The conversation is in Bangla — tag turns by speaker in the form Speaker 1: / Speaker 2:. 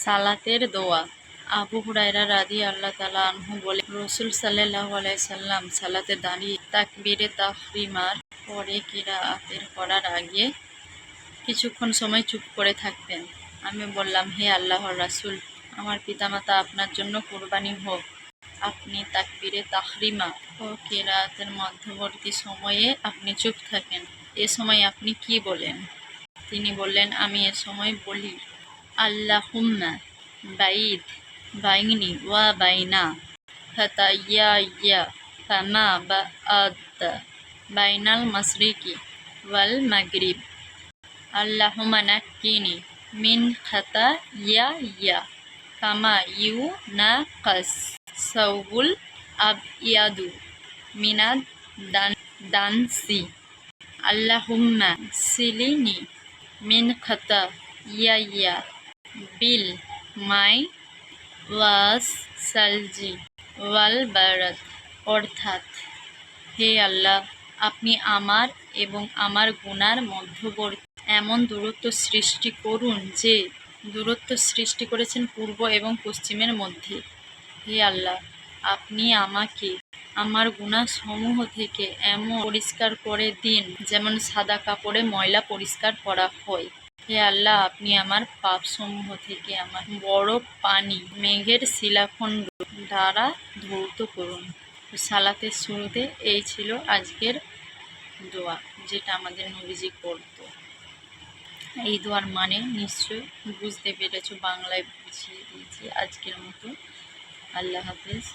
Speaker 1: সালাতের দোয়া। আবু হুরায়রা রাদিয়াল্লাহু তাআলা আনহু বলেন, রাসূল সাল্লাল্লাহু আলাইহি সাল্লাম সালাতে দাঁড়িয়ে তাকবীরে তাহরিমার পরে কিরাআতের করার আগে কিছুক্ষণ সময় চুপ করে থাকতেন। আমি বললাম, হে আল্লাহর রাসূল, আমার পিতামাতা আপনার জন্য কুরবানি হোক। আপনি তাকবীরে তাহরিমা ও কিরাআতের মধ্যবর্তী সময়ে আপনি চুপ থাকেন। এ সময় আপনি কি বলেন? তিনি বললেন, আমি এ সময় বলি, আল্লাহুম্মা বাইদ বাইনি ওয়া বাইনা খাতায়ায়া কামা বাআদতা বাইনাল মাশরিকি ওয়াল মাগরিব। আল্লাহুম্মা নাক্কিনি মিন খাতায়ায়া কামা ইউনাকাস সাওবুল আবইয়াদু মিনাদ দানসি। আল্লাহুম্মা সিলিনি মিন খাতায়ায়া বিল মাই ওয়াস সালজি ওয়াল বারাদ। অর্থাৎ, হে আল্লাহ, আপনি আমার এবং আমার গুনার মধ্যবর্তী এমন দূরত্ব সৃষ্টি করুন যে দূরত্ব সৃষ্টি করেছেন পূর্ব এবং পশ্চিমের মধ্যে। হে আল্লাহ, আপনি আমাকে আমার গুনাহ সমূহ থেকে এমন পরিষ্কার করে দিন যেমন সাদা কাপড়ে ময়লা পরিষ্কার করা হয়। হে আল্লাহ, আপনি আমার পাপ সমূহ থেকে আমার বড় পানি মেঘের শিলাখণ্ড দ্বারা ধৌত করুন। সালাতের শুরুতে এই ছিল আজকের দোয়া, যেটা আমাদের নবীজি করত। এই দোয়ার মানে নিশ্চয় বুঝতে পেরেছো, বাংলায় বুঝিয়ে দিয়েছি আজকের মতো। আল্লাহ হাফেজ।